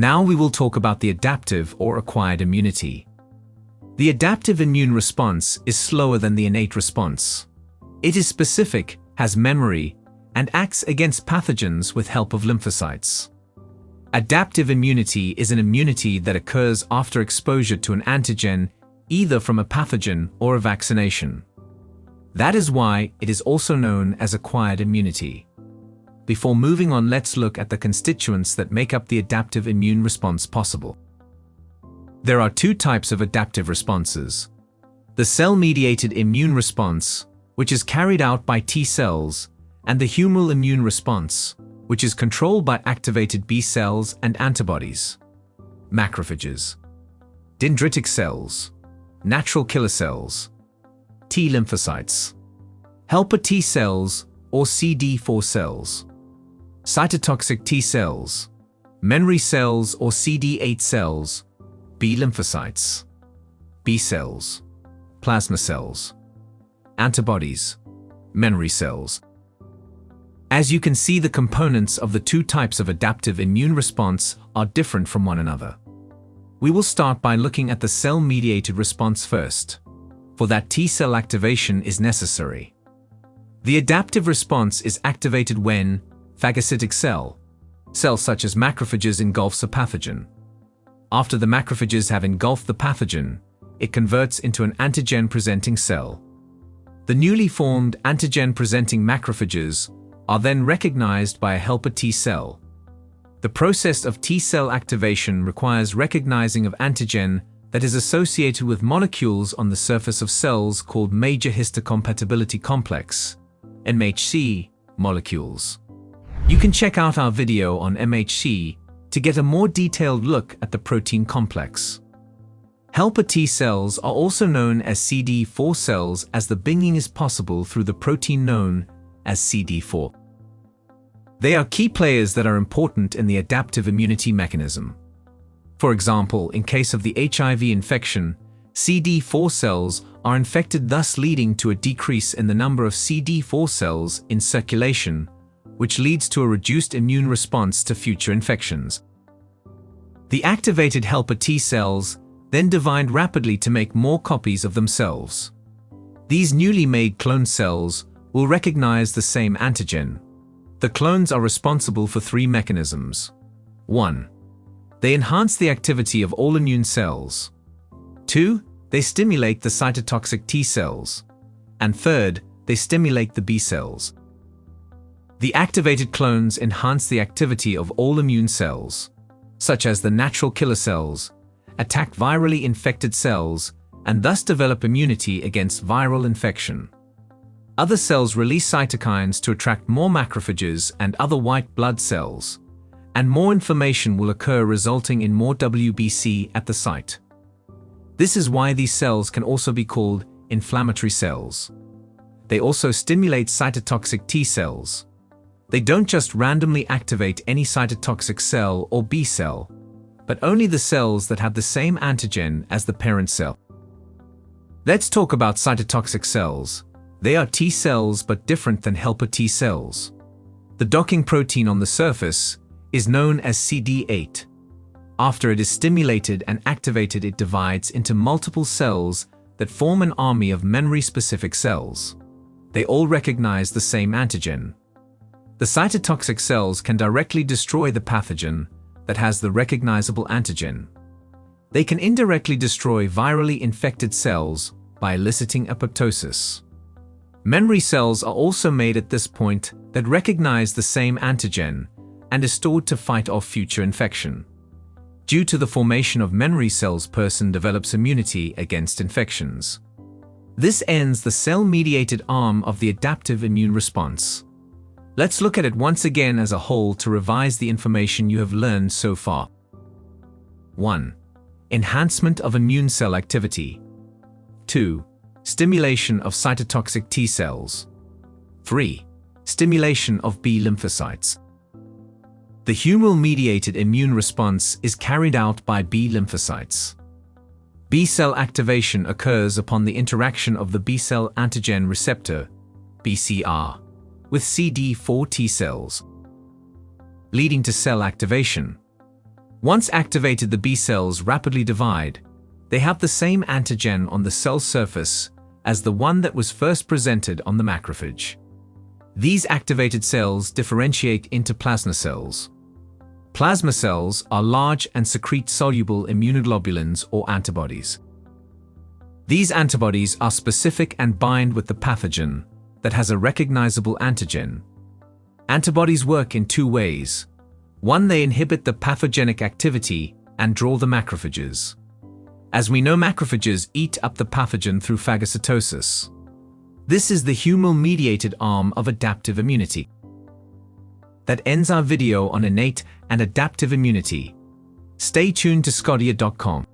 Now we will talk about the adaptive or acquired immunity. The adaptive immune response is slower than the innate response. It is specific, has memory, and acts against pathogens with help of lymphocytes. Adaptive immunity is an immunity that occurs after exposure to an antigen, either from a pathogen or a vaccination. That is why it is also known as acquired immunity. Before moving on, let's look at the constituents that make up the adaptive immune response possible. There are two types of adaptive responses. The cell-mediated immune response, which is carried out by T cells, and the humoral immune response, which is controlled by activated B cells and antibodies, macrophages, dendritic cells, natural killer cells, T lymphocytes, helper T cells or CD4 cells, cytotoxic T cells, memory cells or CD8 cells, B lymphocytes, B cells, plasma cells, antibodies, memory cells. As you can see, the components of the two types of adaptive immune response are different from one another. We will start by looking at the cell-mediated response first. For that, T cell activation is necessary. The adaptive response is activated when phagocytic cells such as macrophages engulfs a pathogen. After the macrophages have engulfed the pathogen, it converts into an antigen-presenting cell. The newly formed antigen-presenting macrophages are then recognized by a helper T cell. The process of T cell activation requires recognizing of antigen that is associated with molecules on the surface of cells called major histocompatibility complex, MHC, molecules. You can check out our video on MHC to get a more detailed look at the protein complex. Helper T cells are also known as CD4 cells, as the binding is possible through the protein known as CD4. They are key players that are important in the adaptive immunity mechanism. For example, in case of the HIV infection, CD4 cells are infected, thus leading to a decrease in the number of CD4 cells in circulation, which leads to a reduced immune response to future infections. The activated helper T cells then divide rapidly to make more copies of themselves. These newly made clone cells will recognize the same antigen. The clones are responsible for three mechanisms. 1. They enhance the activity of all immune cells. 2. They stimulate the cytotoxic T cells. And 3rd, they stimulate the B cells. The activated clones enhance the activity of all immune cells, such as the natural killer cells, attack virally infected cells, and thus develop immunity against viral infection. Other cells release cytokines to attract more macrophages and other white blood cells, and more inflammation will occur, resulting in more WBC at the site. This is why these cells can also be called inflammatory cells. They also stimulate cytotoxic T cells. They don't just randomly activate any cytotoxic cell or B cell, but only the cells that have the same antigen as the parent cell. Let's talk about cytotoxic cells. They are T cells but different than helper T cells. The docking protein on the surface is known as CD8. After it is stimulated and activated, it divides into multiple cells that form an army of memory-specific cells. They all recognize the same antigen. The cytotoxic cells can directly destroy the pathogen that has the recognizable antigen. They can indirectly destroy virally infected cells by eliciting apoptosis. Memory cells are also made at this point that recognize the same antigen and is stored to fight off future infection. Due to the formation of memory cells, person develops immunity against infections. This ends the cell-mediated arm of the adaptive immune response. Let's look at it once again as a whole to revise the information you have learned so far. 1. Enhancement of immune cell activity. 2. Stimulation of cytotoxic T cells. 3. Stimulation of B lymphocytes. The humoral-mediated immune response is carried out by B lymphocytes. B cell activation occurs upon the interaction of the B cell antigen receptor, BCR, with CD4 T cells, leading to cell activation. Once activated, the B cells rapidly divide. They have the same antigen on the cell surface as the one that was first presented on the macrophage. These activated cells differentiate into plasma cells. Plasma cells are large and secrete soluble immunoglobulins or antibodies. These antibodies are specific and bind with the pathogen that has a recognizable antigen. Antibodies work in two ways. One, they inhibit the pathogenic activity and draw the macrophages. As we know, macrophages eat up the pathogen through phagocytosis. This is the humoral-mediated arm of adaptive immunity. That ends our video on innate and adaptive immunity. Stay tuned to sqadia.com.